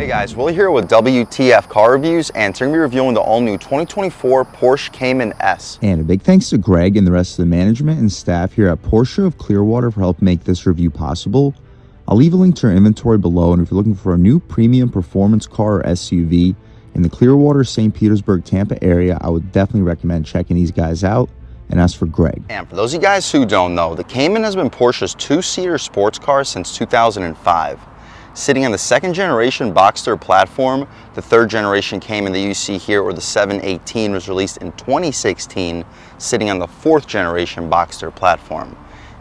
Hey guys, Willie here with W.T.F Car Reviews, and today we're reviewing the all-new 2024 Porsche Cayman S. And a big thanks to Greg and the rest of the management and staff here at Porsche of Clearwater for helping make this review possible. I'll leave a link to our inventory below, and if you're looking for a new premium performance car or SUV in the Clearwater, St. Petersburg, Tampa area, I would definitely recommend checking these guys out. And as for Greg. And for those of you guys who don't know, the Cayman has been Porsche's two-seater sports car since 2005. Sitting on the second generation Boxster platform, the third generation Cayman that you see here, or the 718, was released in 2016, sitting on the fourth generation Boxster platform.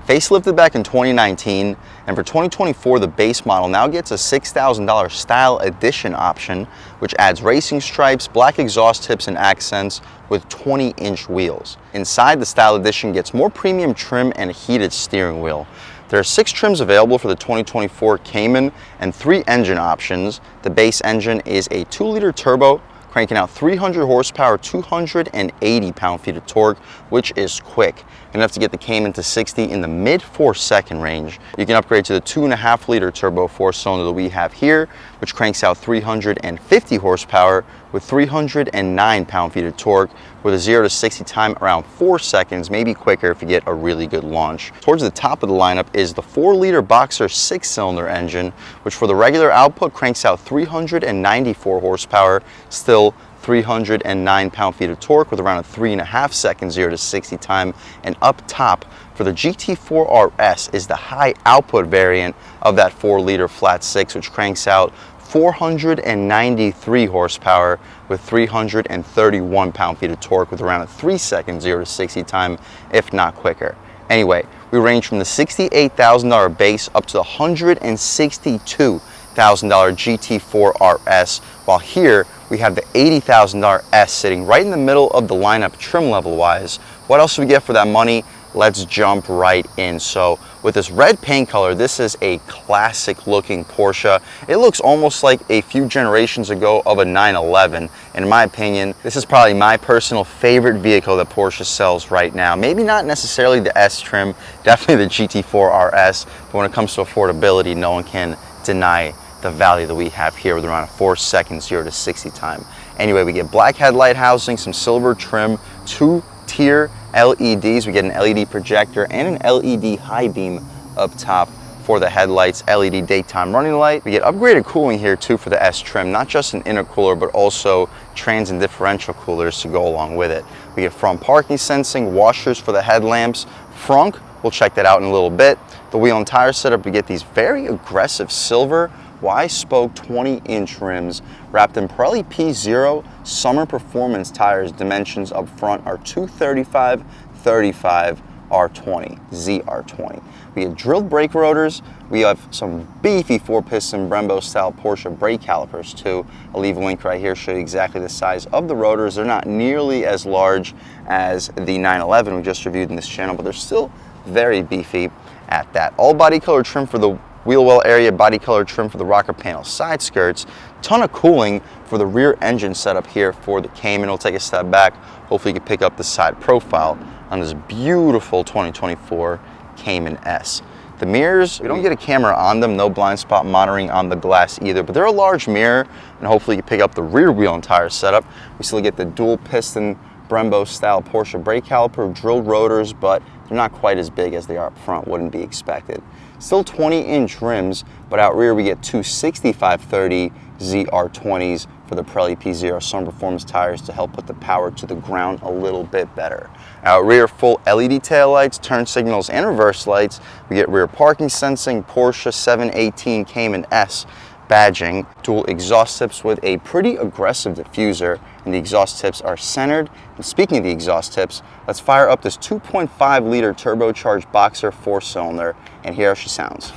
Facelifted back in 2019, and for 2024, the base model now gets a $6,000 Style Edition option, which adds racing stripes, black exhaust tips, and accents with 20-inch wheels. Inside, the Style Edition gets more premium trim and a heated steering wheel. There are 6 trims available for the 2024 Cayman and 3 engine options. The base engine is a 2-liter turbo, cranking out 300 horsepower, 280 pound-feet of torque, which is quick, enough to get the Cayman to 60 in the mid 4-second range. You can upgrade to the 2.5-liter turbo 4-cylinder that we have here, which cranks out 350 horsepower with 309 pound-feet of torque, with a 0 to 60 time around 4 seconds, maybe quicker if you get a really good launch. Towards the top of the lineup is the 4-liter Boxster 6-cylinder engine, which for the regular output cranks out 394 horsepower, still 309 pound-feet of torque with around a 3.5 second 0 to 60 time. And up top for the GT4 RS is the high output variant of that 4-liter flat 6, which cranks out 493 horsepower with 331 pound-feet of torque with around a 3 second 0 to 60 time, if not quicker. Anyway, we range from the $68,000 base up to the $162,000 GT4 RS, while here we have the $80,000 S sitting right in the middle of the lineup trim level wise. What else do we get for that money? Let's jump right in. So with this red paint color, this is a classic looking Porsche. It looks almost like a few generations ago of a 911. And in my opinion, this is probably my personal favorite vehicle that Porsche sells right now. Maybe not necessarily the S trim, definitely the GT4 RS, but when it comes to affordability, no one can deny the value that we have here with around a 4-second 0 to 60 time. Anyway, we get black headlight housing, some silver trim, 2-tier LEDs. We get an LED projector and an LED high beam up top for the headlights, LED daytime running light. We get upgraded cooling here too for the S trim, not just an intercooler, but also trans and differential coolers to go along with it. We get front parking sensing, washers for the headlamps, frunk, we'll check that out in a little bit. The wheel and tire setup, we get these very aggressive silver Y-spoke 20-inch rims wrapped in Pirelli P0 summer performance tires. Dimensions up front are 235, 35, R20, ZR20. We have drilled brake rotors. We have some beefy 4-piston Brembo style Porsche brake calipers too. I'll leave a link right here, show you exactly the size of the rotors. They're not nearly as large as the 911 we just reviewed in this channel, but they're still very beefy at that. All body color trim for the wheel well area, body color trim for the rocker panel side skirts, ton of cooling for the rear engine setup here for the Cayman. We'll take a step back. Hopefully you can pick up the side profile on this beautiful 2024 Cayman S. The mirrors, we don't get a camera on them, no blind spot monitoring on the glass either, but they're a large mirror, and hopefully you can pick up the rear wheel and tire setup. We still get the dual piston Brembo style Porsche brake caliper, drilled rotors, but they're not quite as big as they are up front, wouldn't be expected. Still 20-inch rims, but out rear we get two 65/30 ZR20s for the Pirelli P0 summer performance tires to help put the power to the ground a little bit better. Out rear, full LED taillights, turn signals, and reverse lights. We get rear parking sensing, Porsche 718 Cayman S badging, dual exhaust tips with a pretty aggressive diffuser, and the exhaust tips are centered. And speaking of the exhaust tips, let's fire up this 2.5-liter turbocharged Boxster 4-cylinder, and here she sounds.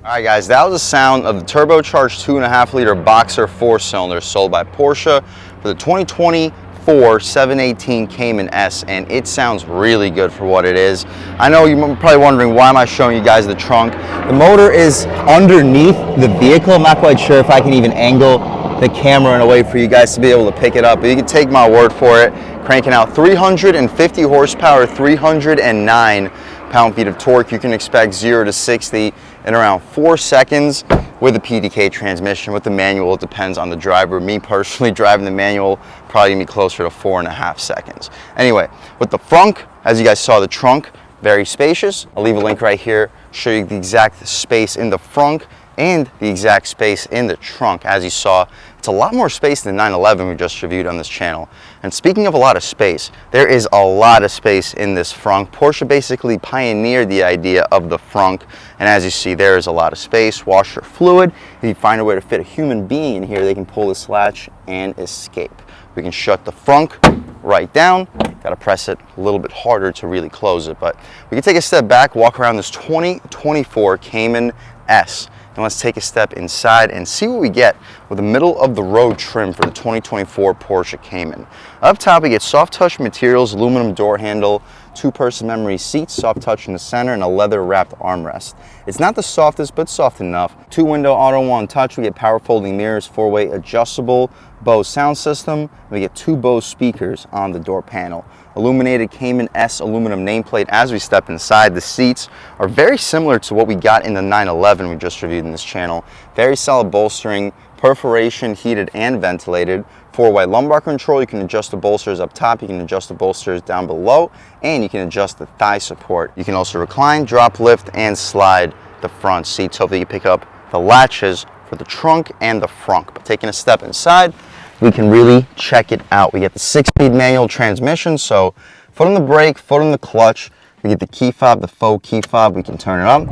All right, guys, that was the sound of the turbocharged 2.5-liter Boxer 4-cylinder sold by Porsche for the 2024 718 Cayman S, and it sounds really good for what it is. I know you're probably wondering, why am I showing you guys the trunk? The motor is underneath the vehicle. I'm not quite sure if I can even angle the camera in a way for you guys to be able to pick it up, but you can take my word for it. Cranking out 350 horsepower, 309 pound-feet of torque. You can expect 0 to 60 in around 4 seconds with a PDK transmission. With the manual, it depends on the driver. Me personally, driving the manual, probably gonna be closer to 4.5 seconds. Anyway, with the frunk, as you guys saw, the trunk, very spacious. I'll leave a link right here, show you the exact space in the frunk and the exact space in the trunk. As you saw, it's a lot more space than the 911 we just reviewed on this channel. And speaking of a lot of space, there is a lot of space in this frunk. Porsche basically pioneered the idea of the frunk, and as you see, there is a lot of space. Washer fluid. If you find a way to fit a human being in here, they can pull this latch and escape. We can shut the frunk right down. Got to press it a little bit harder to really close it, but we can take a step back, walk around this 2024 Cayman S. And let's take a step inside and see what we get with the middle of the road trim for the 2024 Porsche Cayman. Up top, we get soft touch materials, aluminum door handle, 2-person memory seats, soft touch in the center, and a leather wrapped armrest. It's not the softest, but soft enough. 2-window auto one touch. We get power folding mirrors, 4-way adjustable Bose sound system. We get 2 Bose speakers on the door panel. Illuminated Cayman S aluminum nameplate. As we step inside, the seats are very similar to what we got in the 911 we just reviewed in this channel. Very solid bolstering, perforation, heated and ventilated. 4-way lumbar control. You can adjust the bolsters up top, you can adjust the bolsters down below, and you can adjust the thigh support. You can also recline, drop, lift, and slide the front seats. Hopefully you pick up the latches for the trunk and the frunk. But taking a step inside, we can really check it out. We get the 6-speed manual transmission, so foot on the brake, foot on the clutch. We get the key fob, the faux key fob. We can turn it up,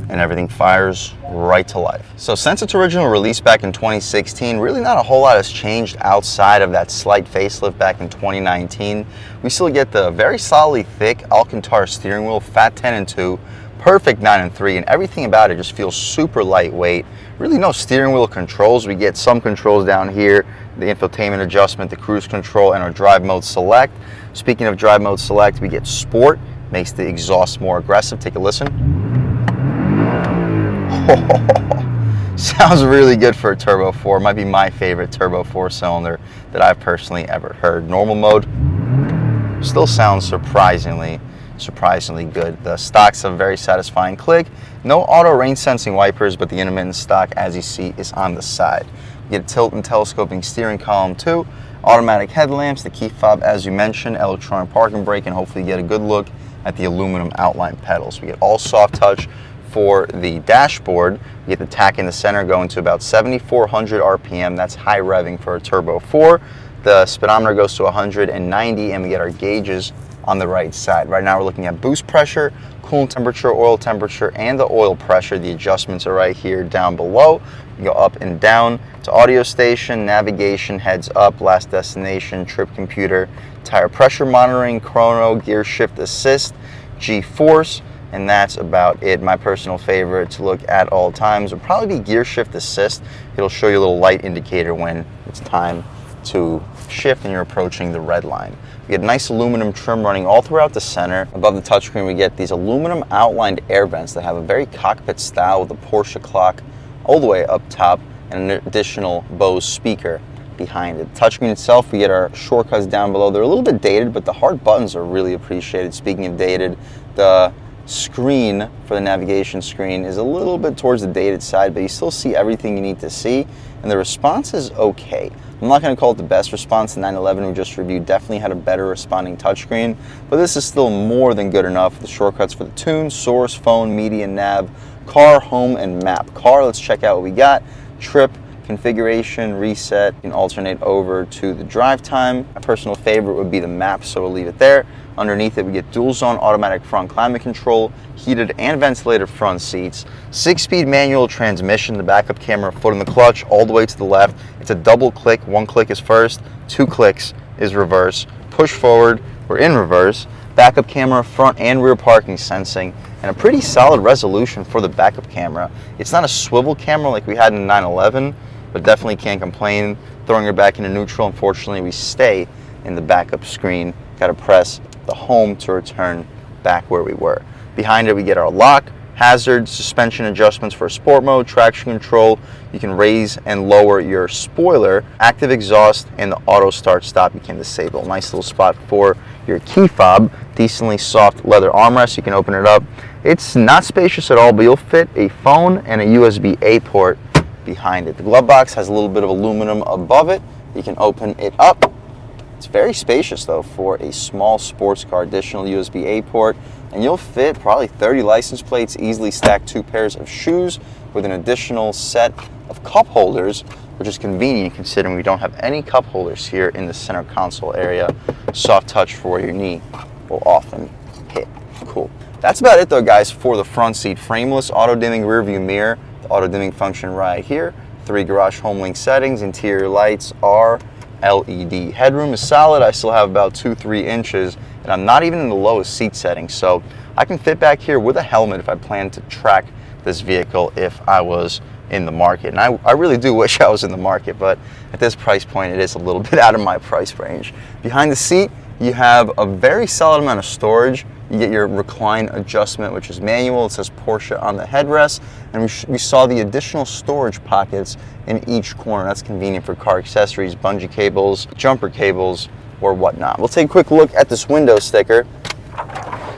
and everything fires right to life. So since its original release back in 2016, really not a whole lot has changed outside of that slight facelift back in 2019. We still get the very solidly thick Alcantara steering wheel, fat 10 and 2, perfect 9 and 3, and everything about it just feels super lightweight. Really no steering wheel controls. We get some controls down here, the infotainment adjustment, the cruise control, and our drive mode select. Speaking of drive mode select, we get sport, makes the exhaust more aggressive. Take a listen. Sounds really good for a Turbo 4. Might be my favorite Turbo 4-cylinder that I've personally ever heard. Normal mode still sounds surprisingly good. The stock's have a very satisfying click. No auto rain sensing wipers, but the intermittent stock, as you see, is on the side. You get a tilt and telescoping steering column too, automatic headlamps, the key fob as you mentioned, electronic parking brake, and hopefully you get a good look at the aluminum outline pedals. We get all soft touch for the dashboard. We get the tack in the center going to about 7,400 RPM. That's high revving for a Turbo 4. The speedometer goes to 190, and we get our gauges on the right side. Right now we're looking at boost pressure, coolant temperature, oil temperature, and the oil pressure. The adjustments are right here down below. You go up and down to audio station, navigation, heads up, last destination, trip computer, tire pressure monitoring, chrono, gear shift assist, G-force, and that's about it. My personal favorite to look at all times would probably be gear shift assist. It'll show you a little light indicator when it's time to shift and you're approaching the red line. We get nice aluminum trim running all throughout the center. Above the touchscreen, we get these aluminum outlined air vents that have a very cockpit style with a Porsche clock all the way up top and an additional Bose speaker behind it. The touchscreen itself, we get our shortcuts down below. They're a little bit dated, but the hard buttons are really appreciated. Speaking of dated, the screen for the navigation screen is a little bit towards the dated side, but you still see everything you need to see, and the response is okay. I'm not going to call it the best response. The 911 we just reviewed definitely had a better responding touchscreen, but this is still more than good enough. The shortcuts for the tune, source, phone, media, nav, car, home, and map. Car, let's check out what we got. Trip, configuration, reset. You can alternate over to the drive time. My personal favorite would be the map, so we'll leave it there. Underneath it, we get dual zone automatic front climate control, heated and ventilated front seats, 6-speed manual transmission, the backup camera, foot on the clutch, all the way to the left. It's a double click. 1 click is first, 2 clicks is reverse. Push forward, we're in reverse. backup camera, front and rear parking sensing, and a pretty solid resolution for the backup camera. It's not a swivel camera like we had in the 911, but definitely can't complain. Throwing her back into neutral, unfortunately we stay in the backup screen. Got to press the home to return back where we were. Behind it we get our lock, hazard, suspension adjustments for sport mode, traction control. You can raise and lower your spoiler, active exhaust, and the auto start stop you can disable. Nice little spot for your key fob. Decently soft leather armrest. You can open it up. It's not spacious at all, but you'll fit a phone and a USB-A port behind it. The glove box has a little bit of aluminum above it. You can open it up. It's very spacious though for a small sports car. Additional USB-A port, and you'll fit probably 30 license plates, easily stack 2 pairs of shoes with an additional set of cup holders, which is convenient considering we don't have any cup holders here in the center console area. Soft touch for where your knee will often hit. Cool. That's about it though, guys, for the front seat. Frameless auto dimming rear view mirror, the auto dimming function right here, 3 garage home link settings, interior lights are LED. Headroom is solid. I still have about 2-3 inches, and I'm not even in the lowest seat setting, so I can fit back here with a helmet if I plan to track this vehicle if I was in the market. And I really do wish I was in the market, but at this price point it is a little bit out of my price range. Behind the seat you have a very solid amount of storage. You get your recline adjustment, which is manual. It says Porsche on the headrest, and we saw the additional storage pockets in each corner. That's convenient for car accessories, bungee cables, jumper cables, or whatnot. We'll take a quick look at this window sticker,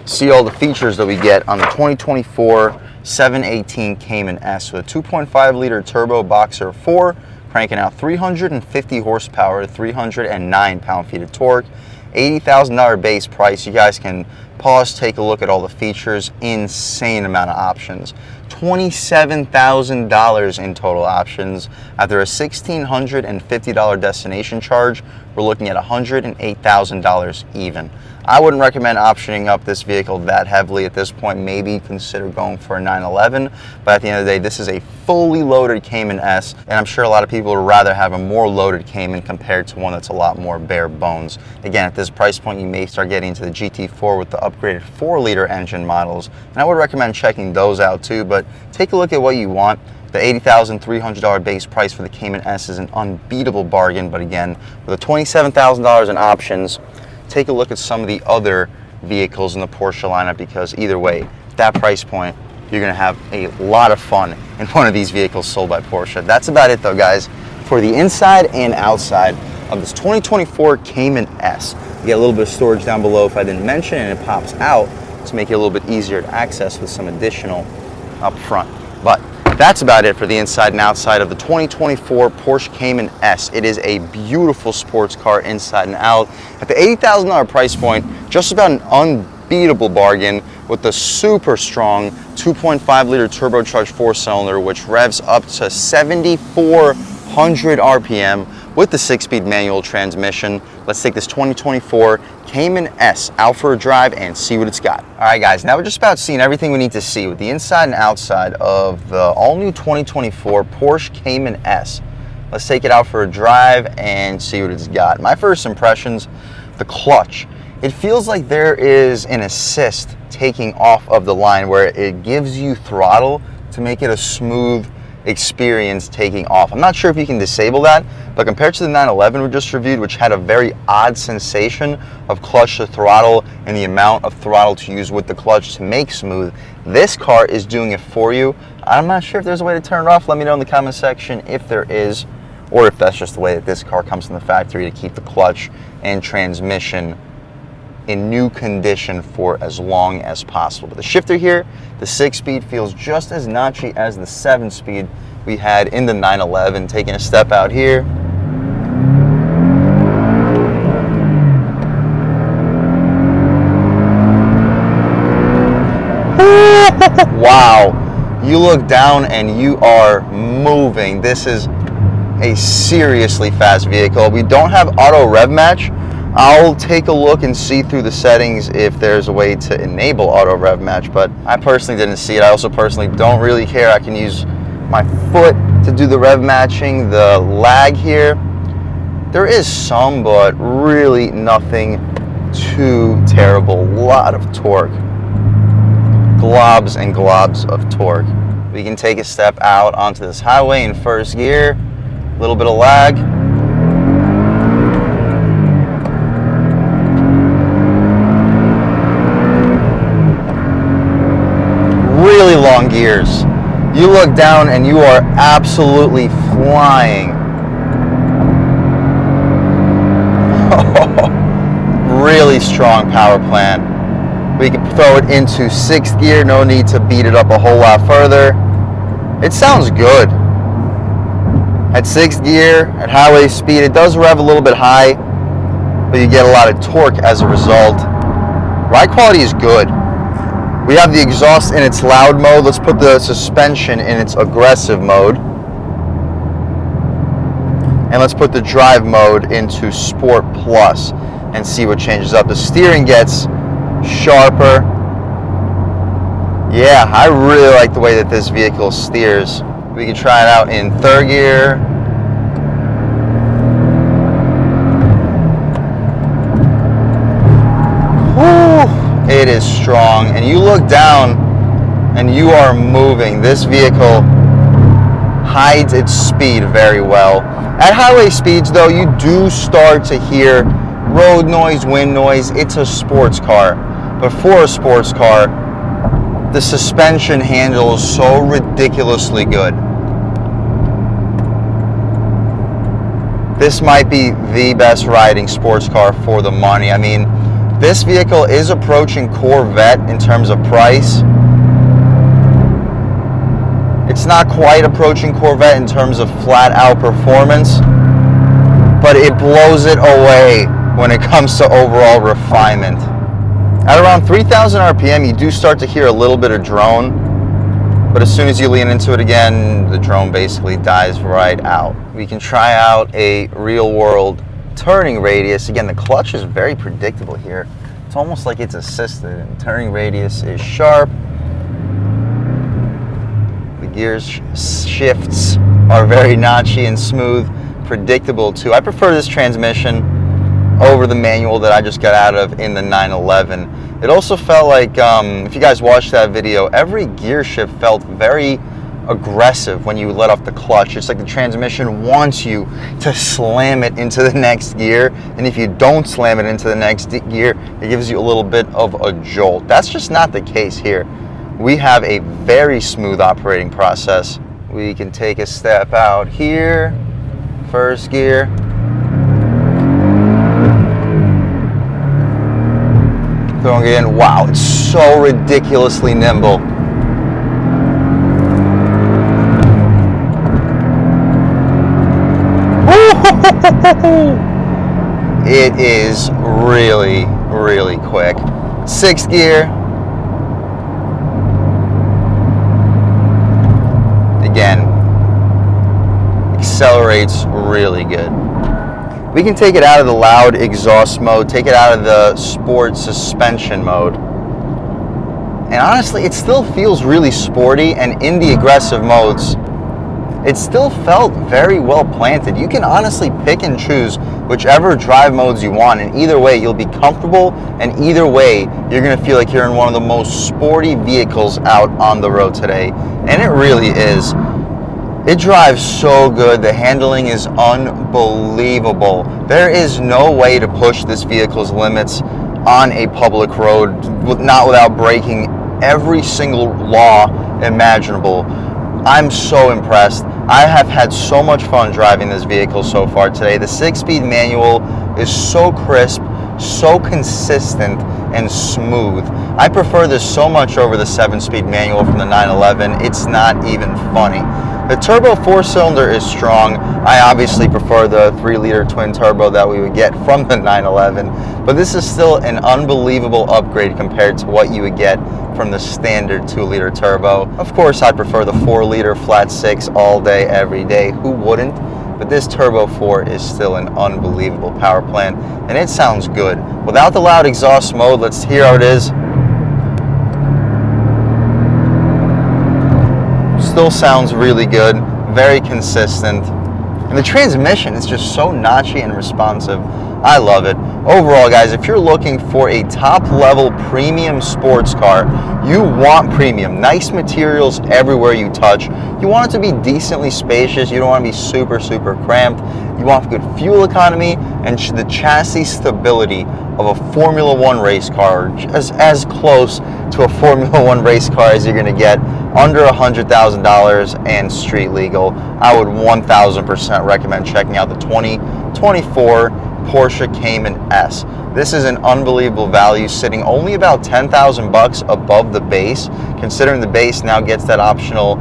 see all the features that we get on the 2024 718 Cayman S with a 2.5 liter turbo boxer 4, cranking out 350 horsepower, 309 pound-feet of torque, $80,000 base price. You guys can pause, take a look at all the features. Insane amount of options. $27,000 in total options. After a $1,650 destination charge, we're looking at $108,000 even. I wouldn't recommend optioning up this vehicle that heavily at this point. Maybe consider going for a 911, but at the end of the day, this is a fully loaded Cayman S, and I'm sure a lot of people would rather have a more loaded Cayman compared to one that's a lot more bare bones. Again, at this price point, you may start getting into the GT4 with the upgraded 4-liter engine models, and I would recommend checking those out too, but take a look at what you want. The $80,300 base price for the Cayman S is an unbeatable bargain, but again, with the $27,000 in options, take a look at some of the other vehicles in the Porsche lineup, because either way, at that price point, you're going to have a lot of fun in one of these vehicles sold by Porsche. That's about it though, guys, for the inside and outside of this 2024 Cayman S. You get a little bit of storage down below if I didn't mention, and it pops out to make it a little bit easier to access with some additional up front. But that's about it for the inside and outside of the 2024 Porsche Cayman S. It is a beautiful sports car inside and out. At the $80,000 price point, just about an unbeatable bargain with the super strong 2.5 liter turbocharged 4-cylinder, which revs up to 7,400 RPM with the 6-speed manual transmission. Let's take this 2024 Cayman S out for a drive and see what it's got. All right, guys, now we're just about seeing everything we need to see with the inside and outside of the all-new 2024 Porsche Cayman S. Let's take it out for a drive and see what it's got. My first impressions, the clutch. It feels like there is an assist taking off of the line where it gives you throttle to make it a smooth experience taking off. I'm not sure if you can disable that, but compared to the 911 we just reviewed, which had a very odd sensation of clutch to throttle and the amount of throttle to use with the clutch to make smooth, this car is doing it for you. I'm not sure if there's a way to turn it off. Let me know in the comment section if there is, or if that's just the way that this car comes from the factory to keep the clutch and transmission in new condition for as long as possible. But the shifter here, the 6-speed, feels just as notchy as the 7-speed we had in the 911. Taking a step out here, wow, you look down and you are moving. This is a seriously fast vehicle. We don't have auto rev match. I'll take a look and see through the settings if there's a way to enable auto rev match, but I personally didn't see it. I also personally don't really care. I can use my foot to do the rev matching. The lag here, there is some, but really nothing too terrible. A lot of torque. Globs and globs of torque. We can take a step out onto this highway in first gear. A little bit of lag. Really long gears. You look down and you are absolutely flying. Really strong power plant. We can throw it into sixth gear, no need to beat it up a whole lot further. It sounds good. At sixth gear, at highway speed, it does rev a little bit high, but you get a lot of torque as a result. Ride quality is good. We have the exhaust in its loud mode. Let's put the suspension in its aggressive mode. And let's put the drive mode into Sport Plus and see what changes up. The steering gets sharper. Yeah, I really like the way that this vehicle steers. We can try it out in third gear. Whew, it is strong. And you look down and you are moving. This vehicle hides its speed very well. At highway speeds though, you do start to hear road noise, wind noise. It's a sports car. But for a sports car, the suspension handles so ridiculously good. This might be the best riding sports car for the money. I mean, this vehicle is approaching Corvette in terms of price. It's not quite approaching Corvette in terms of flat out performance, but it blows it away when it comes to overall refinement. At around 3,000 RPM, you do start to hear a little bit of drone, but as soon as you lean into it again, the drone basically dies right out. We can try out a real world turning radius. Again, the clutch is very predictable here. It's almost like it's assisted, and turning radius is sharp. The gears shifts are very notchy and smooth, predictable too. I prefer this transmission over the manual that I just got out of in the 911. It also felt like, if you guys watched that video, every gear shift felt very aggressive when you let off the clutch. It's like the transmission wants you to slam it into the next gear, and if you don't slam it into the next gear, it gives you a little bit of a jolt. That's just not the case here. We have a very smooth operating process. We can take a step out here, first gear. Throwing it in. Wow, it's so ridiculously nimble. It is really, really quick. Sixth gear. Again, accelerates really good. We can take it out of the loud exhaust mode, take it out of the sport suspension mode. And honestly, it still feels really sporty, and in the aggressive modes, it still felt very well planted. You can honestly pick and choose whichever drive modes you want, and either way you'll be comfortable, and either way you're gonna feel like you're in one of the most sporty vehicles out on the road today. And it really is. It drives so good. The handling is unbelievable. There is no way to push this vehicle's limits on a public road not without breaking every single law imaginable. I'm so impressed. I have had so much fun driving this vehicle so far today. The 6-speed manual is so crisp, so consistent, and smooth. I prefer this so much over the 7-speed manual from the 911. It's not even funny. The turbo 4-cylinder is strong. I obviously prefer the 3-liter twin turbo that we would get from the 911, but this is still an unbelievable upgrade compared to what you would get from the standard 2-liter turbo. Of course, I prefer the 4-liter flat 6 all day, every day. Who wouldn't? But this Turbo 4 is still an unbelievable power plant, and it sounds good. Without the loud exhaust mode, let's hear how it is. Still sounds really good, very consistent. And the transmission is just so notchy and responsive. I love it. Overall, guys, if you're looking for a top-level premium sports car, you want premium, nice materials everywhere you touch. You want it to be decently spacious. You don't want to be super, super cramped. You want good fuel economy and the chassis stability of a Formula One race car, as close to a Formula One race car as you're going to get, under $100,000 and street legal. I would 1000% recommend checking out the 2024 Porsche Cayman S. This is an unbelievable value, sitting only about 10,000 bucks above the base, considering the base now gets that optional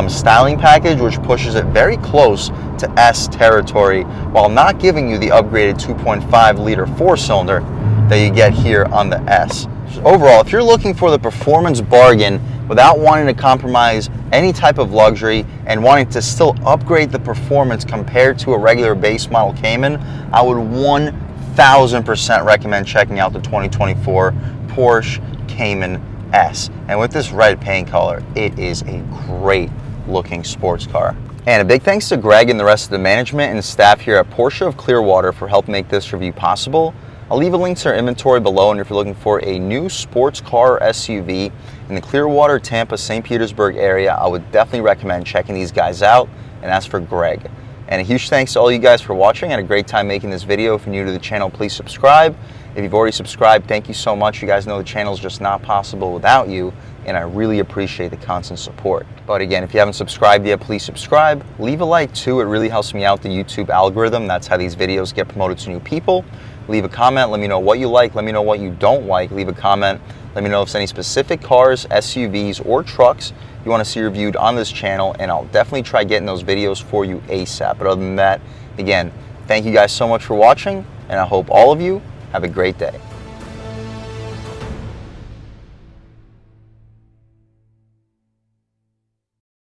styling package, which pushes it very close to S territory, while not giving you the upgraded 2.5 liter 4-cylinder that you get here on the S. Overall, if you're looking for the performance bargain without wanting to compromise any type of luxury and wanting to still upgrade the performance compared to a regular base model Cayman, I would 1000% recommend checking out the 2024 Porsche Cayman S. And with this red paint color, it is a great looking sports car. And a big thanks to Greg and the rest of the management and staff here at Porsche of Clearwater for helping make this review possible. I'll leave a link to our inventory below, and if you're looking for a new sports car or SUV in the Clearwater, Tampa, St. Petersburg area, I would definitely recommend checking these guys out, and that's for Greg. And a huge thanks to all you guys for watching. I had a great time making this video. If you're new to the channel, please subscribe. If you've already subscribed, thank you so much. You guys know the channel is just not possible without you, and I really appreciate the constant support. But again, if you haven't subscribed yet, please subscribe. Leave a like too. It really helps me out the YouTube algorithm. That's how these videos get promoted to new people. Leave a comment, let me know what you like, let me know what you don't like. Leave a comment, let me know if there's any specific cars, SUVs, or trucks you want to see reviewed on this channel, and I'll definitely try getting those videos for you ASAP. But other than that, again, thank you guys so much for watching, and I hope all of you have a great day.